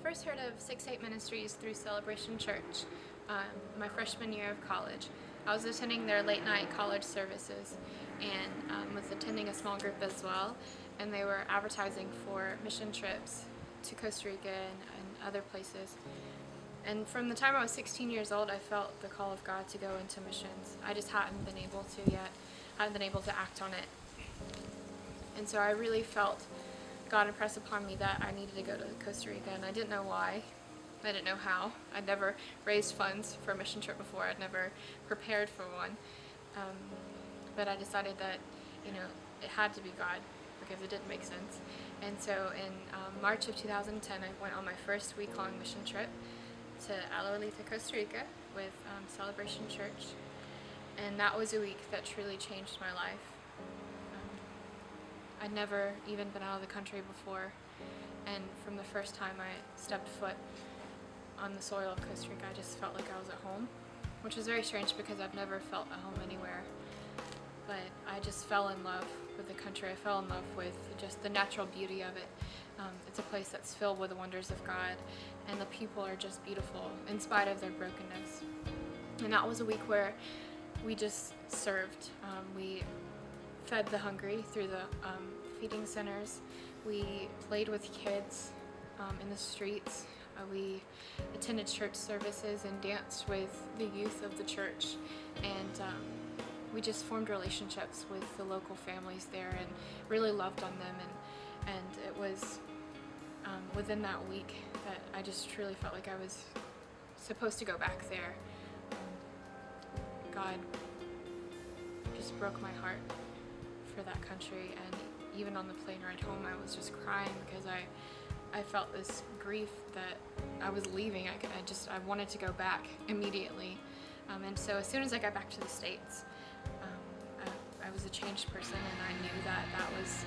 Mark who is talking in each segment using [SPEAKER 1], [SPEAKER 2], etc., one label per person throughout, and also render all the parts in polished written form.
[SPEAKER 1] first heard of 6-8 Ministries through Celebration Church my freshman year of college. I was attending their late night college services and was attending a small group as well, and they were advertising for mission trips to Costa Rica and other places. And from the time I was 16 years old, I felt the call of God to go into missions. I just hadn't been able to yet, hadn't been able to act on it. And so I really felt God impress upon me that I needed to go to Costa Rica, and I didn't know why. I didn't know how. I'd never raised funds for a mission trip before. I'd never prepared for one. But I decided that, it had to be God because it didn't make sense. And so in March of 2010, I went on my first week-long mission trip to Costa Rica with Celebration Church. And that was a week that truly changed my life. I'd never even been out of the country before, and from the first time I stepped foot on the soil of Costa Rica, I just felt like I was at home, which is very strange because I've never felt at home anywhere. But I just fell in love with the country. I fell in love with just the natural beauty of it. It's a place that's filled with the wonders of God, and the people are just beautiful in spite of their brokenness. And that was a week where we just served. We fed the hungry through the feeding centers. We played with kids in the streets. We attended church services and danced with the youth of the church. And we just formed relationships with the local families there and really loved on them. And it was within that week that I just truly felt like I was supposed to go back there. God just broke my heart for that country, and even on the plane ride home I was just crying because I felt this grief that I was leaving. I wanted to go back immediately, and so as soon as I got back to the States, I was a changed person, and I knew that that was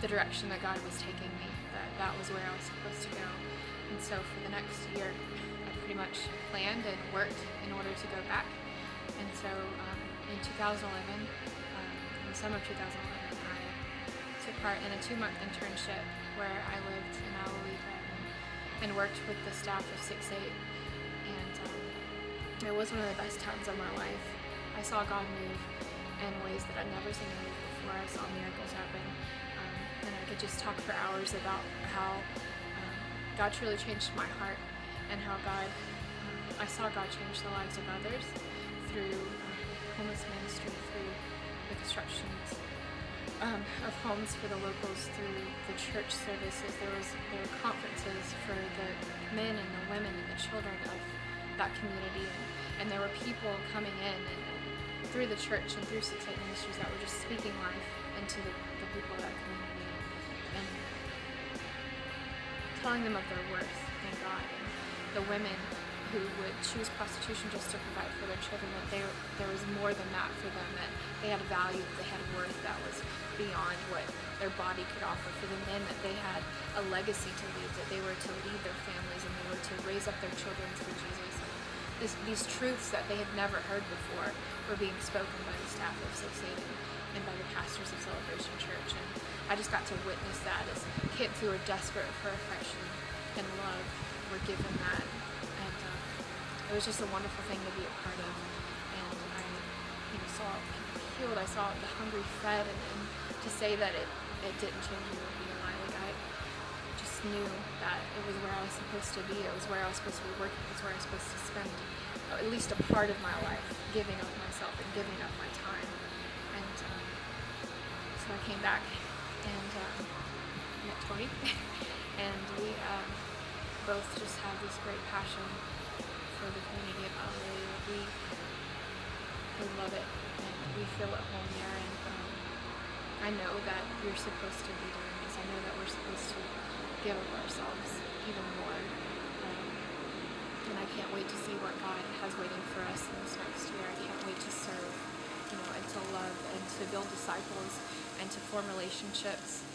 [SPEAKER 1] the direction that God was taking me, that was where I was supposed to go. And so for the next year I pretty much planned and worked in order to go back. And so in 2011, in the summer of 2011, I took part in a 2-month internship where I lived in Alalita and worked with the staff of 6-8. And it was one of the best times of my life. I saw God move in ways that I'd never seen him move before. I saw miracles happen. And I could just talk for hours about how God truly changed my heart, and how I saw God change the lives of others through homeless ministry, through the constructions of homes for the locals, through the church services. There were conferences for the men and the women and the children of that community, and there were people coming in and through the church and through 6-8 Ministries that were just speaking life into the people of that community and telling them of their worth in God. And the women who would choose prostitution just to provide for their children, that there was more than that for them, that they had value, that they had worth that was beyond what their body could offer. For the men, that they had a legacy to leave, that they were to lead their families and they were to raise up their children for Jesus. These truths that they had never heard before were being spoken by the staff of 6-8 and by the pastors of Celebration Church. And I just got to witness that as kids who were desperate for affection and love were given that. And it was just a wonderful thing to be a part of. And I saw people healed, I saw the hungry fed, and to say that it didn't change me would be a lie. Like, I just knew that it was where I was supposed to be. It was where I was supposed to be working. It was where I was supposed to spend at least a part of my life, giving up myself and giving up my time. And so I came back and met Tori, and we both just have this great passion for the community of Alalita. We love it, and we feel at home there. And I know that we're supposed to be doing this. I know that we're supposed to give of ourselves even more. And I can't wait to see what God has waiting for us in this next year. I can't wait to serve, and to love and to build disciples and to form relationships.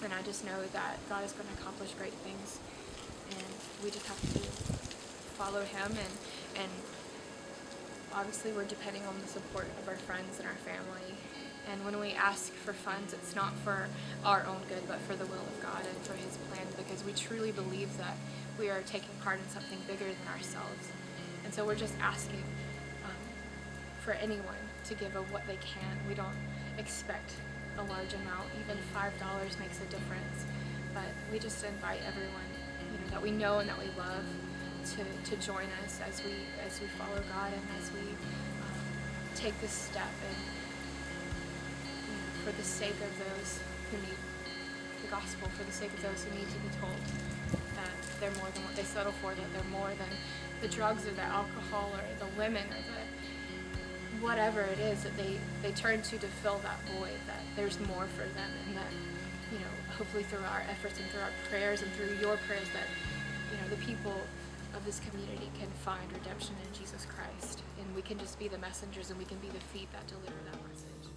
[SPEAKER 1] And I just know that God is going to accomplish great things, and we just have to follow him. And obviously we're depending on the support of our friends and our family And when we ask for funds, it's not for our own good, but for the will of God and for His plan, because we truly believe that we are taking part in something bigger than ourselves. And so we're just asking for anyone to give of what they can. We don't expect a large amount. Even $5 makes a difference. But we just invite everyone, that we know and that we love to join us as we follow God and as we take this step and for the sake of those who need the gospel, for the sake of those who need to be told that they're more than what they settle for, that they're more than the drugs or the alcohol or the women or the whatever it is that they turn to fill that void, that there's more for them, and that hopefully through our efforts and through our prayers and through your prayers that the people of this community can find redemption in Jesus Christ, and we can just be the messengers and we can be the feet that deliver that message.